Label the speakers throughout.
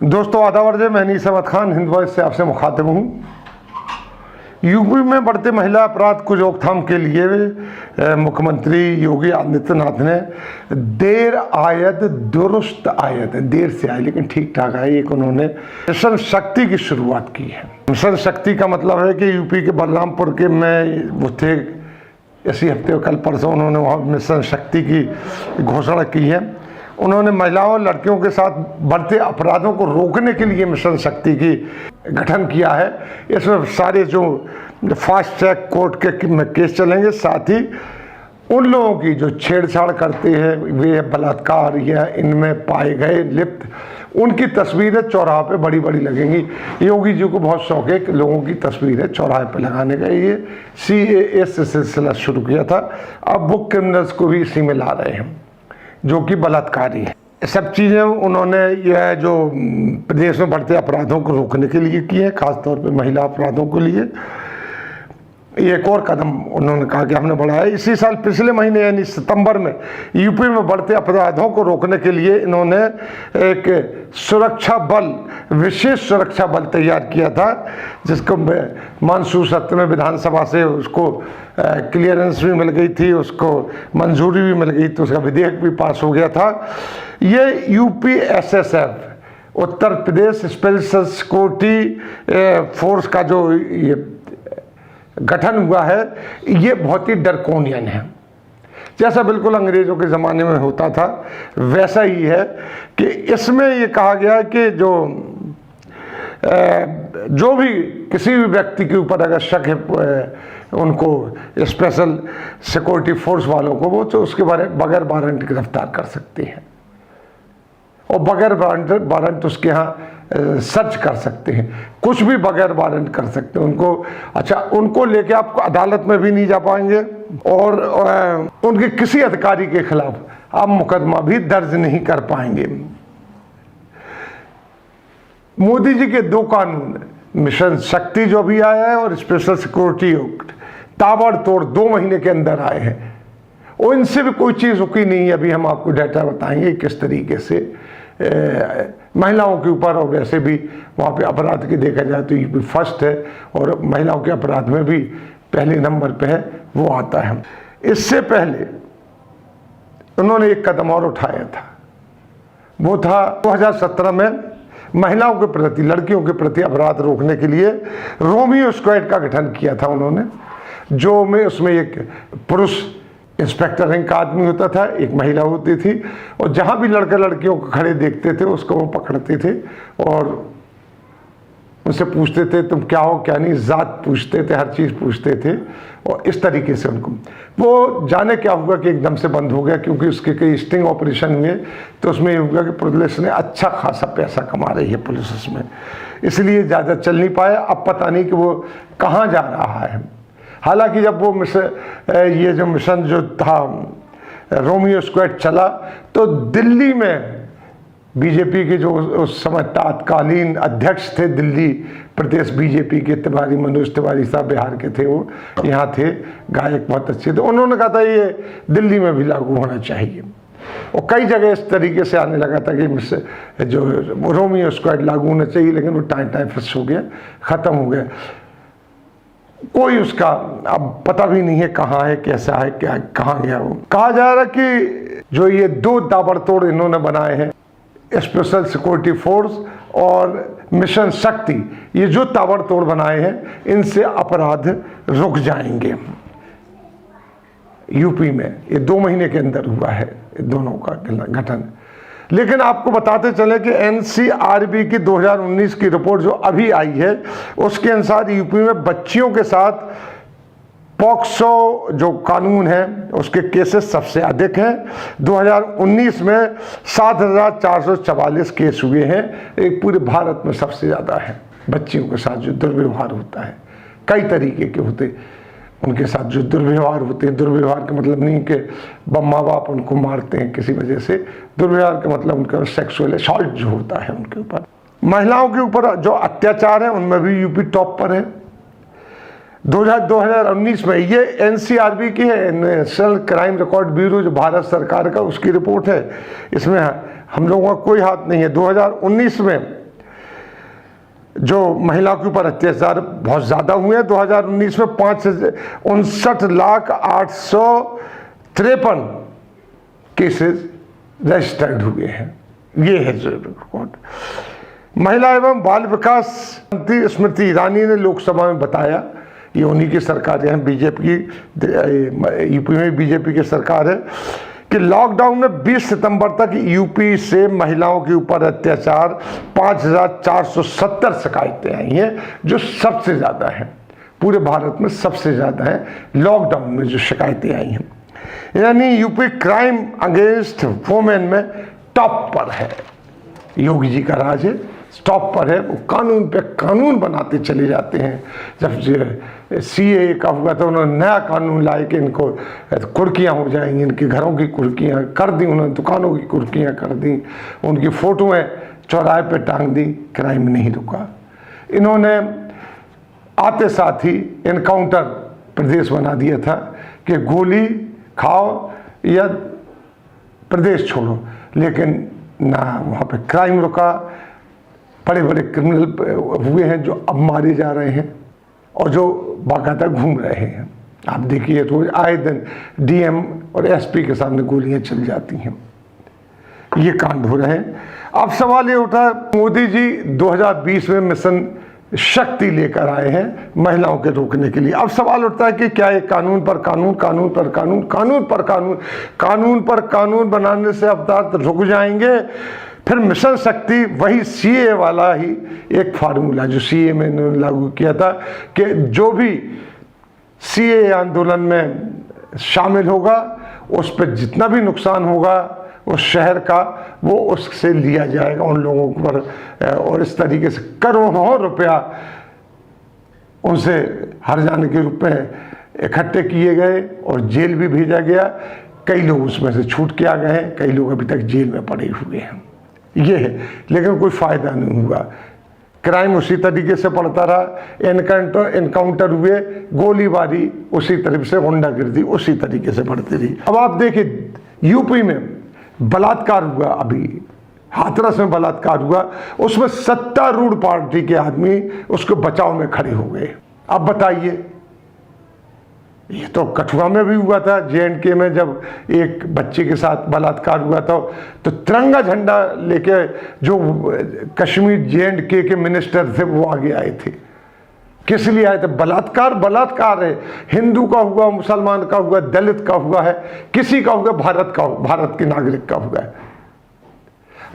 Speaker 1: दोस्तों आदावर्ज, मैं नीस अहमद खान हिंद वॉइस से आपसे मुखातिब हूँ। यूपी में बढ़ते महिला अपराध को रोकथाम के लिए मुख्यमंत्री योगी आदित्यनाथ ने देर आयत दुरुस्त आयत, देर से आए लेकिन ठीक ठाक आए, एक उन्होंने मिशन शक्ति की शुरुआत की है। मिशन शक्ति का मतलब है कि यूपी के बलरामपुर के में वो थे इसी हफ्ते कल परसों उन्होंने वहाँ मिशन शक्ति की घोषणा की है। उन्होंने महिलाओं और लड़कियों के साथ बढ़ते अपराधों को रोकने के लिए मिशन शक्ति की गठन किया है। इसमें सारे जो फास्ट ट्रैक कोर्ट के में केस चलेंगे, साथ ही उन लोगों की जो छेड़छाड़ करते हैं, वे बलात्कार या इनमें पाए गए लिप्त, उनकी तस्वीरें चौराहे पे बड़ी बड़ी लगेंगी। योगी जी को बहुत शौक है कि लोगों की तस्वीरें चौराहे पे लगाने का। ये CAA से सिलसिला शुरू किया था, अब वो क्रिमिनल्स को भी इसी में ला रहे हैं जो कि बलात्कारी है। सब चीज़ें उन्होंने यह जो प्रदेश में बढ़ते अपराधों को रोकने के लिए की है, खासतौर पे महिला अपराधों के लिए। एक और कदम उन्होंने कहा कि हमने बढ़ाया। इसी साल पिछले महीने यानी सितंबर में यूपी में बढ़ते अपराधों को रोकने के लिए इन्होंने एक सुरक्षा बल, विशेष सुरक्षा बल तैयार किया था, जिसको मानसून सत्र में विधानसभा से उसको क्लियरेंस भी मिल गई थी, उसको मंजूरी भी मिल गई, तो उसका विधेयक भी पास हो गया था। ये UPSSF Uttar Pradesh special security force का जो ये गठन हुआ है, ये बहुत ही ड्रैकोनियन है। जैसा बिल्कुल अंग्रेज़ों के ज़माने में होता था वैसा ही है कि इसमें ये कहा गया कि जो भी किसी भी व्यक्ति के ऊपर अगर शक है उनको स्पेशल सिक्योरिटी फोर्स वालों को, वो तो उसके बगैर वारंट गिरफ्तार कर सकते हैं और बगैर वारंट उसके यहाँ सर्च कर सकते हैं, कुछ भी बगैर वारंट कर सकते हैं उनको। अच्छा, उनको लेके आप अदालत में भी नहीं जा पाएंगे और उनके किसी अधिकारी के खिलाफ आप मुकदमा भी दर्ज नहीं कर पाएंगे। मोदी जी के दो कानून, मिशन शक्ति जो भी आया है और स्पेशल सिक्योरिटी एक्ट, ताबड़तोड़ 2 महीने के अंदर आए हैं और इनसे भी कोई चीज़ रुकी नहीं है। अभी हम आपको डाटा बताएंगे किस तरीके से महिलाओं के ऊपर, और वैसे भी वहाँ पे अपराध की देखा जाए तो यूपी फर्स्ट है और महिलाओं के अपराध में भी पहले नंबर पे है, वो आता है। इससे पहले उन्होंने एक कदम और उठाया था, वो था 2017 में महिलाओं के प्रति, लड़कियों के प्रति अपराध रोकने के लिए रोमियो स्क्वाड का गठन किया था उन्होंने, जो में उसमें एक पुरुष इंस्पेक्टर रैंक का आदमी होता था, एक महिला होती थी, और जहाँ भी लड़के लड़कियों को खड़े देखते थे उसको वो पकड़ते थे और उनसे पूछते थे तुम क्या हो क्या नहीं, जात पूछते थे, हर चीज़ पूछते थे। और इस तरीके से उनको, वो जाने क्या हुआ कि एकदम से बंद हो गया, क्योंकि उसके कई स्टिंग ऑपरेशन हुए, तो उसमें ये हुआ कि पुलिस ने अच्छा खासा पैसा कमा रही है पुलिस उसमें, इसलिए ज़्यादा चल नहीं पाया। अब पता नहीं कि वो कहाँ जा रहा है। हालांकि जब वो ये जो मिशन जो था रोमियो स्क्वाड चला, तो दिल्ली में बीजेपी के जो उस समय तत्कालीन अध्यक्ष थे दिल्ली प्रदेश बीजेपी के, तिवारी, मनोज तिवारी साहब बिहार के थे, वो यहाँ थे, गायक बहुत अच्छे थे। उन्होंने कहा था ये दिल्ली में भी लागू होना चाहिए और कई जगह इस तरीके से आने लगा था कि जो रोमियो स्क्वाड लागू होना चाहिए, लेकिन वो टाइम फिक्स हो गया, ख़त्म हो गया। कोई उसका अब पता भी नहीं है कहाँ है, कैसा है, क्या कहाँ गया। वो कहा जा रहा कि जो ये 2 ताबड़तोड़ इन्होंने बनाए हैं, स्पेशल सिक्योरिटी फोर्स और मिशन शक्ति, ये जो ताबड़तोड़ बनाए हैं, इनसे अपराध रुक जाएंगे। यूपी में ये 2 महीने के अंदर हुआ है दोनों का गठन। लेकिन आपको बताते चले कि NCRB की 2019 की रिपोर्ट जो अभी आई है, उसके अनुसार यूपी में बच्चियों के साथ पॉक्सो जो कानून है उसके केसेस सबसे अधिक हैं। 2019 में 7,444 केस हुए हैं, एक पूरे भारत में सबसे ज़्यादा है। बच्चियों के साथ जो दुर्व्यवहार होता है, कई तरीके के होते, उनके साथ जो दुर्व्यवहार होते हैं, दुर्व्यवहार का मतलब नहीं कि माँ बाप उनको मारते हैं किसी वजह से, दुर्व्यवहार का मतलब उनका सेक्सुअल असॉल्ट जो होता है उनके ऊपर। महिलाओं के ऊपर जो अत्याचार है उनमें भी यूपी टॉप पर है। 2019 में, ये NCRB की है, नेशनल क्राइम रिकॉर्ड ब्यूरो जो भारत सरकार का, उसकी रिपोर्ट है, इसमें हम लोगों का कोई हाथ नहीं है। 2019 में जो महिलाओं के ऊपर अत्याचार बहुत ज़्यादा हुए हैं। 2019 में 59,853 केसेस रजिस्टर्ड हुए हैं। ये है जो रिकॉर्ड। महिला एवं बाल विकास मंत्री स्मृति ईरानी ने लोकसभा में बताया, ये उन्हीं की सरकार है, बीजेपी की, यूपी में बीजेपी की सरकार है, कि लॉकडाउन में 20 सितंबर तक यूपी से महिलाओं के ऊपर अत्याचार 5,470 शिकायतें आई हैं, जो सबसे ज़्यादा हैं पूरे भारत में, सबसे ज़्यादा है लॉकडाउन में जो शिकायतें आई हैं। यानी यूपी क्राइम अगेंस्ट वुमेन में टॉप पर है। योगी जी का राज है, टॉप पर है। वो कानून पे कानून बनाते चले जाते हैं। जब CAA का हुआ तो उन्होंने नया कानून लाए कि इनको कुर्कियाँ हो जाएंगी, इनके घरों की कुर्कियाँ कर दी उन्होंने, दुकानों की कुर्कियाँ कर दी, उनकी फ़ोटोएँ चौराहे पे टांग दी, क्राइम नहीं रुका। इन्होंने आते साथ ही इनकाउंटर प्रदेश बना दिया था कि गोली खाओ या प्रदेश छोड़ो, लेकिन ना वहाँ पे क्राइम रुका। बड़े बड़े क्रिमिनल हुए हैं जो अब मारे जा रहे हैं और जो बाकायदा घूम रहे हैं। आप देखिए रोज आए दिन DM और SP के सामने गोलियां चल जाती हैं। ये कांड हो रहे हैं। अब सवाल ये उठा, मोदी जी 2020 में मिशन शक्ति लेकर आए हैं महिलाओं के रोकने के लिए। अब सवाल उठता है कि क्या ये कानून पर कानून, कानून पर कानून, कानून पर कानून, कानून पर कानून बनाने से अवतार रुक जाएंगे? फिर मिशन शक्ति वही CAA वाला ही एक फार्मूला जो CAA में इन्होंने लागू किया था कि जो भी CAA आंदोलन में शामिल होगा उस पर जितना भी नुकसान होगा उस शहर का, वो उससे लिया जाएगा उन लोगों पर, और इस तरीके से करोड़ों रुपया उनसे हर जाने के रूप में इकट्ठे किए गए और जेल भी भेजा गया। कई लोग उसमें से छूट के आ गए हैं, कई लोग अभी तक जेल में पड़े हुए हैं। ये है, लेकिन कोई फ़ायदा नहीं हुआ। क्राइम उसी तरीके से बढ़ता रहा, इनकाउंटर हुए, गोलीबारी उसी तरह से, गुंडागिर्दी उसी तरीके से बढ़ती रही। अब आप देखिए यूपी में बलात्कार हुआ, अभी हाथरस में बलात्कार हुआ, उसमें सत्तारूढ़ पार्टी के आदमी उसको बचाव में खड़े हो गए। अब बताइए, ये तो कठुआ में भी हुआ था, JNK में जब एक बच्चे के साथ बलात्कार हुआ था, तो तिरंगा झंडा लेके जो कश्मीर JNK के मिनिस्टर थे वो आगे आए थे। किस लिए आए थे? बलात्कार बलात्कार है, हिंदू का हुआ, मुसलमान का हुआ, दलित का हुआ है, किसी का हुआ, भारत के नागरिक का हुआ है।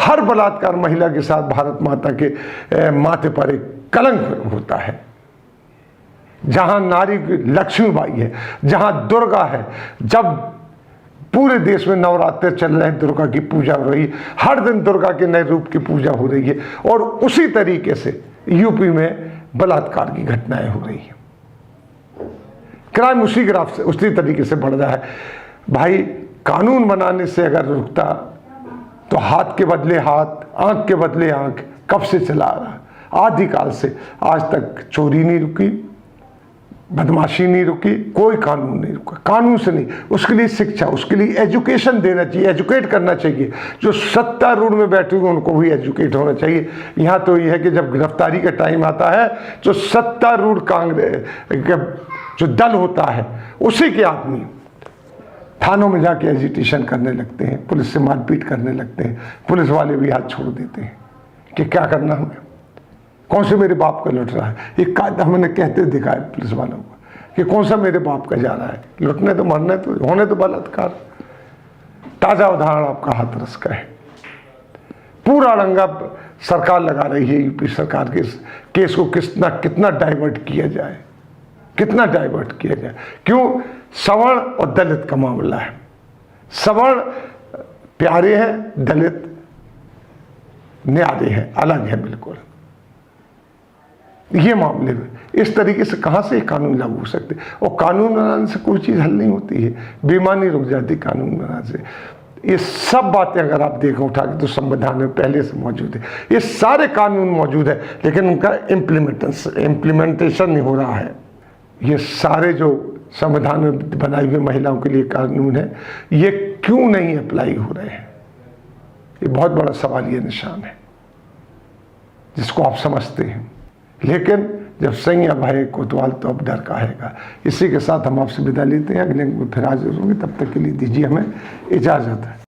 Speaker 1: हर बलात्कार महिला के साथ भारत माता के माथे पर एक कलंक होता है। जहां नारी लक्ष्मीबाई है, जहां दुर्गा है, जब पूरे देश में नवरात्र चल रहे हैं, दुर्गा की पूजा हो रही है, हर दिन दुर्गा के नए रूप की पूजा हो रही है, और उसी तरीके से यूपी में बलात्कार की घटनाएं हो रही हैं। क्राइम उसी ग्राफ से उसी तरीके से बढ़ रहा है। भाई कानून बनाने से अगर रुकता तो हाथ के बदले हाथ, आंख के बदले आंख कब से चला रहा? आदिकाल से आज तक चोरी नहीं रुकी, बदमाशी नहीं रुकी, कोई कानून नहीं रुका। कानून से नहीं, उसके लिए शिक्षा, उसके लिए एजुकेशन देना चाहिए, एजुकेट करना चाहिए। जो सत्तारूढ़ में बैठे हुए उनको भी एजुकेट होना चाहिए। यहाँ तो ये है कि जब गिरफ्तारी का टाइम आता है तो सत्तारूढ़ कांग्रेस जो दल होता है उसी के आदमी थानों में जाके एजिटेशन करने लगते हैं, पुलिस से मारपीट करने लगते हैं। पुलिस वाले भी हाथ छोड़ देते हैं कि क्या करना हमें, कौन से मेरे बाप का लुट रहा है। एक हमने कहते दिखाए पुलिस वालों को कि कौन सा मेरे बाप का जा रहा है, लुटने तो, मरने तो, होने तो बलात्कार। ताजा उदाहरण आपका हाथरस का है। पूरा रंगा सरकार लगा रही है, यूपी सरकार के केस को कितना डाइवर्ट किया जाए, कितना डाइवर्ट किया जाए। क्यों? सवर्ण और दलित का मामला है। सवर्ण प्यारे हैं, दलित न्यारे हैं, अलग है बिल्कुल। ये मामले में इस तरीके से कहां से कानून लागू हो सकते? और कानून बनाने से कोई चीज हल नहीं होती है, बेईमानी रुक जाती कानून बनाने से। ये सब बातें अगर आप देखो उठा के तो संविधान में पहले से मौजूद है, ये सारे कानून मौजूद है, लेकिन उनका इम्प्लीमेंटेशन नहीं हो रहा है। ये सारे जो संविधान में बनाए हुए महिलाओं के लिए कानून है, ये क्यों नहीं अप्लाई हो रहे हैं? ये बहुत बड़ा सवाल, ये निशान है जिसको आप समझते हैं। लेकिन जब सैया भय कोतवाल तो अब डर काहेगा। इसी के साथ हम आपसे विदा लेते हैं, अगले फिर हाजिर होंगे, तब तक के लिए दीजिए हमें इजाज़त है।